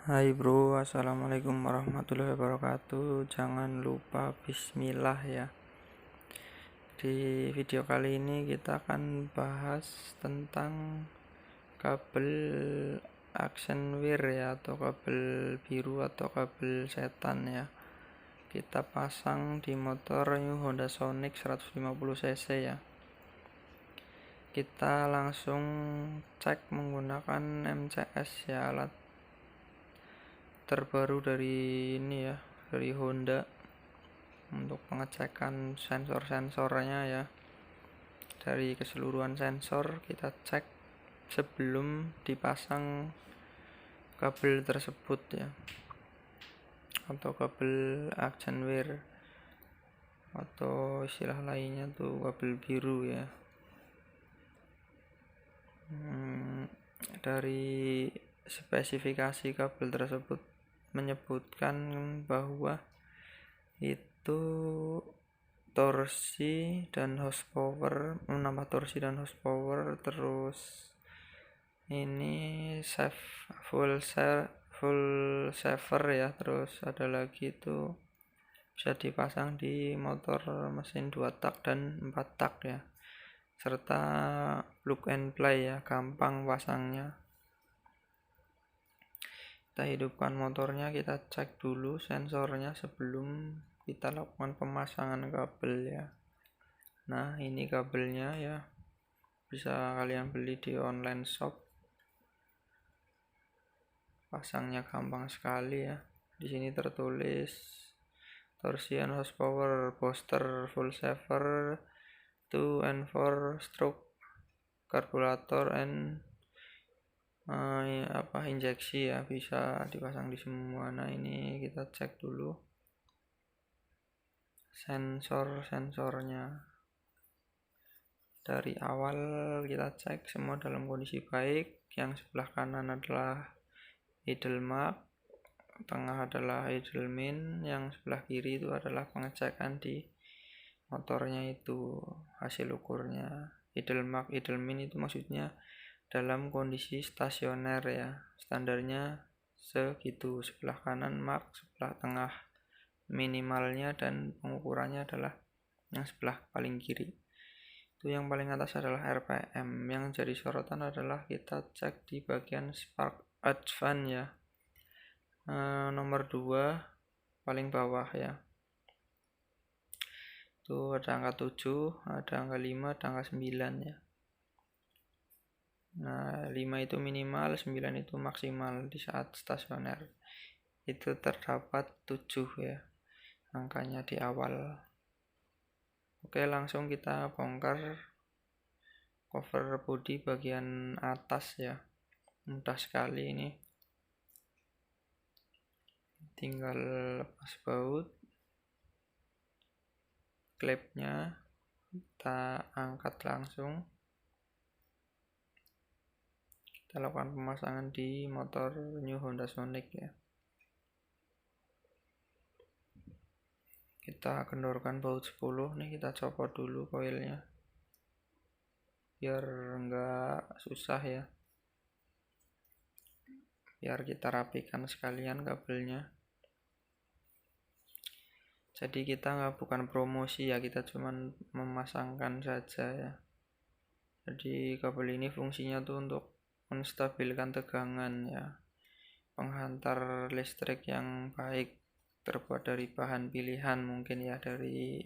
Hai bro, assalamualaikum warahmatullahi wabarakatuh. Jangan lupa bismillah ya. Di video kali ini kita akan bahas tentang kabel Actionwear ya, atau kabel biru atau kabel setan ya. Kita pasang di motor New Honda Sonic 150 cc ya. Kita langsung cek menggunakan MCS ya, alat terbaru dari ini ya, dari Honda, untuk pengecekan sensor-sensornya ya. Dari keseluruhan sensor kita cek sebelum dipasang kabel tersebut ya, atau kabel Actionwear, atau istilah lainnya tuh kabel biru ya. Dari spesifikasi kabel tersebut menyebutkan bahwa itu torsi dan horsepower, menambah torsi dan horsepower, terus ini full saver ya, terus ada lagi itu bisa dipasang di motor mesin 2 tak dan 4 tak ya, serta plug and play ya, gampang pasangnya. Kita hidupkan motornya, kita cek dulu sensornya sebelum kita lakukan pemasangan kabel ya. Nah, ini kabelnya ya, bisa kalian beli di online shop. Pasangnya gampang sekali ya. Di sini tertulis torsi and horsepower booster full saver 2 and 4 stroke karburator and injeksi ya, bisa dipasang di semua. Nah, ini kita cek dulu sensornya. Dari awal kita cek semua dalam kondisi baik. Yang sebelah kanan adalah idle mark, tengah adalah idle min, yang sebelah kiri itu adalah pengecekan di motornya, itu hasil ukurnya. Idle mark, idle min itu maksudnya dalam kondisi stasioner ya, standarnya segitu. Sebelah kanan mark, sebelah tengah minimalnya, dan pengukurannya adalah yang sebelah paling kiri. Itu yang paling atas adalah RPM. Yang jadi sorotan adalah kita cek di bagian spark advance ya, nomor 2 paling bawah ya. Itu ada angka 7, ada angka 5, ada angka 9 ya. Nah, 5 itu minimal, 9 itu maksimal di saat stasioner. Itu terdapat 7 ya angkanya di awal. Oke, langsung kita bongkar cover body bagian atas ya. Mudah sekali ini. Tinggal lepas baut, klepnya kita angkat langsung. Kita lakukan pemasangan di motor New Honda Sonic ya. Kita kendorkan baut 10 nih, kita copot dulu koilnya biar enggak susah ya, biar kita rapikan sekalian kabelnya. Jadi kita bukan promosi ya, kita cuman memasangkan saja ya. Jadi kabel ini fungsinya tuh untuk menstabilkan tegangan ya, penghantar listrik yang baik, terbuat dari bahan pilihan mungkin ya, dari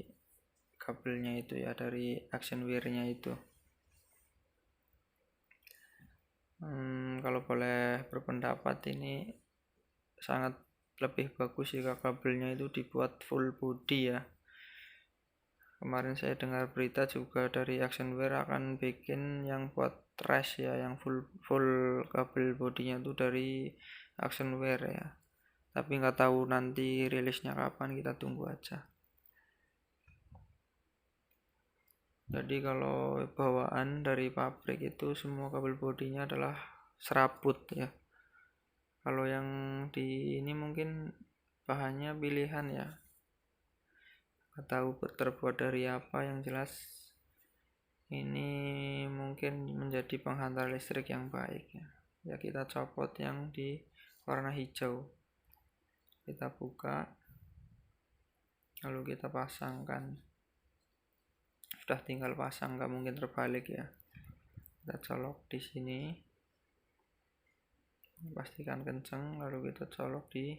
kabelnya itu ya, dari Actionwear-nya itu. Kalau boleh berpendapat, ini sangat lebih bagus jika kabelnya itu dibuat full body ya. Kemarin saya dengar berita juga dari Actionwear akan bikin yang buat trash ya, yang full kabel bodinya itu dari Actionwear ya. Tapi nggak tahu nanti rilisnya kapan, kita tunggu aja. Jadi kalau bawaan dari pabrik itu semua kabel bodinya adalah serabut ya. Kalau yang di ini mungkin bahannya pilihan ya, nggak tahu terbuat dari apa. Yang jelas ini mungkin menjadi penghantar listrik yang baik ya. Ya, kita copot yang di warna hijau. Kita buka, lalu kita pasangkan. Sudah tinggal pasang, nggak mungkin terbalik ya. Kita colok di sini, pastikan kenceng, lalu kita colok di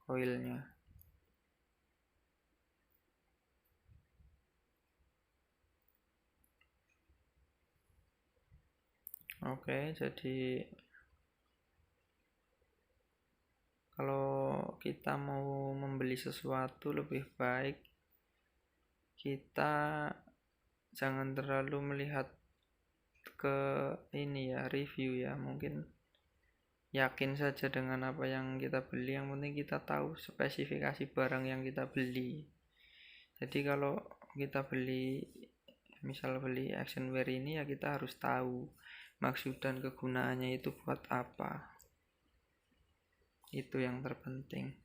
koilnya. Oke, jadi kalau kita mau membeli sesuatu lebih baik kita jangan terlalu melihat ke ini ya, review ya. Mungkin yakin saja dengan apa yang kita beli, yang penting kita tahu spesifikasi barang yang kita beli. Jadi kalau kita beli, misal beli actionwear ini ya kita harus tahu maksud dan kegunaannya itu buat apa. Itu yang terpenting.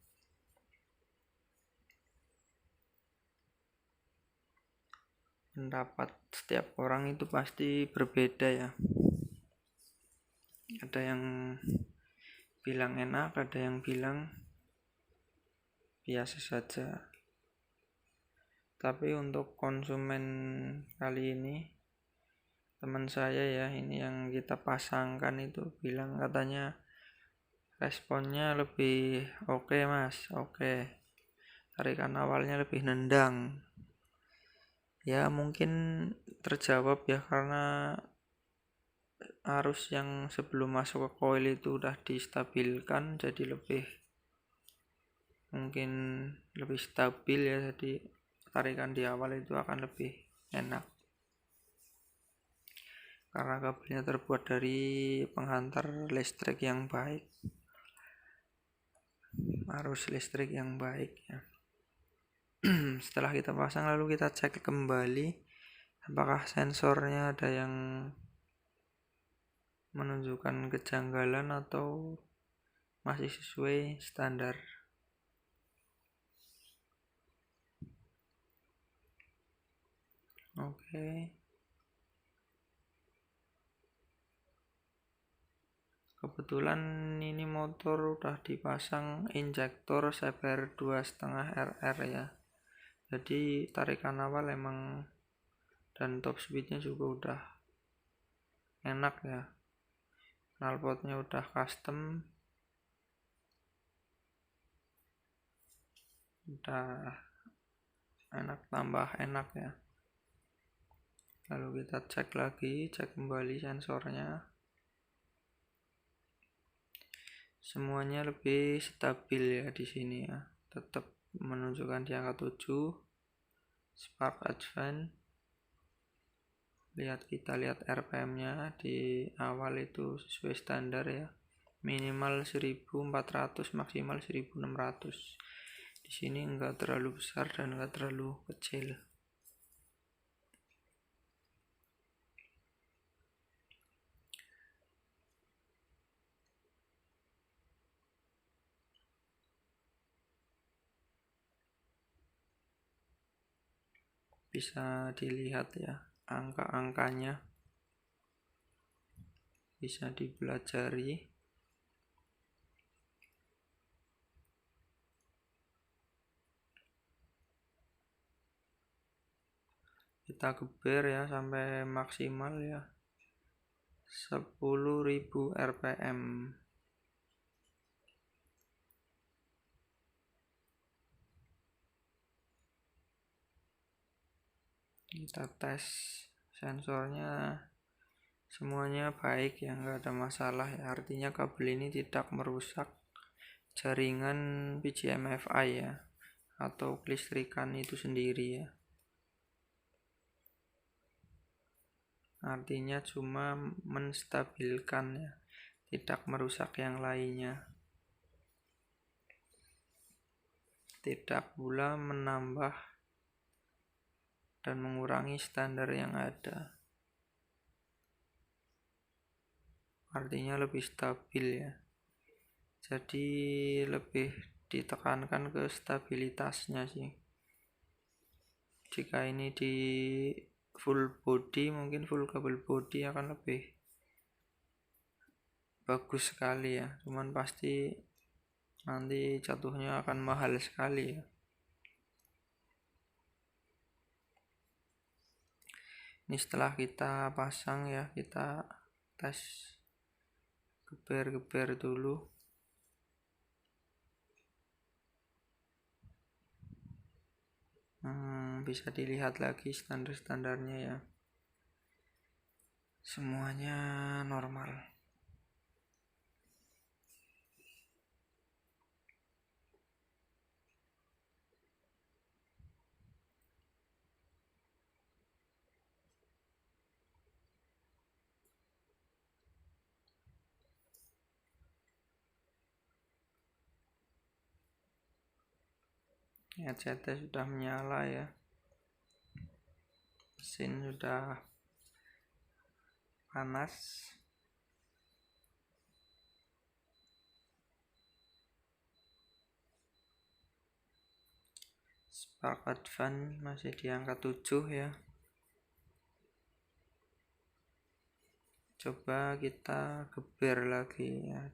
Pendapat setiap orang itu pasti berbeda ya. Ada yang bilang enak, ada yang bilang biasa saja. Tapi untuk konsumen kali ini, teman saya ya, ini yang kita pasangkan itu bilang katanya responnya lebih oke mas, oke. Tarikan awalnya lebih nendang. Ya mungkin terjawab ya, karena arus yang sebelum masuk ke coil itu udah distabilkan, jadi mungkin lebih stabil ya, jadi tarikan di awal itu akan lebih enak karena kabelnya terbuat dari penghantar listrik yang baik, arus listrik yang baik ya. Setelah kita pasang lalu kita cek kembali apakah sensornya ada yang menunjukkan kejanggalan atau masih sesuai standar. Oke. Kebetulan ini motor udah dipasang injektor CBR 2,5 RR ya. Jadi tarikan awal emang dan top speednya juga udah enak ya. Knalpotnya udah custom, udah enak, tambah enak ya. Lalu kita cek lagi, cek kembali sensornya. Semuanya lebih stabil ya di sini ya. Tetap menunjukkan di angka 7. Spark Advance. Kita lihat RPM-nya di awal itu sesuai standar ya. Minimal 1400, maksimal 1600. Di sini enggak terlalu besar dan enggak terlalu kecil. Bisa dilihat ya angka-angkanya, bisa dipelajari. Kita geber ya sampai maksimal ya 10.000 rpm. Kita tes sensornya, semuanya baik ya, nggak ada masalah ya. Artinya kabel ini tidak merusak jaringan PGMFI ya, atau kelistrikan itu sendiri ya. Artinya cuma menstabilkan ya, tidak merusak yang lainnya. Tidak pula menambah dan mengurangi standar yang ada. Artinya lebih stabil ya. Jadi lebih ditekankan ke stabilitasnya sih. Jika ini di full body, mungkin full kabel body akan lebih bagus sekali ya, cuman pasti nanti jatuhnya akan mahal sekali ya. Ini setelah kita pasang ya, kita tes geber-geber dulu. Bisa dilihat lagi standar-standarnya ya, semuanya normal. Ya, CT sudah menyala ya, mesin sudah panas. Spark Advance masih di angka 7 ya. Coba kita geber lagi ya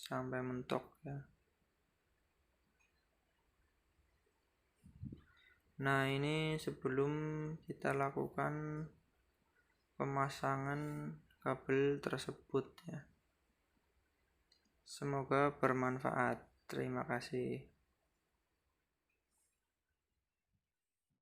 sampai mentok ya. Nah, ini sebelum kita lakukan pemasangan kabel tersebut ya. Semoga bermanfaat. Terima kasih.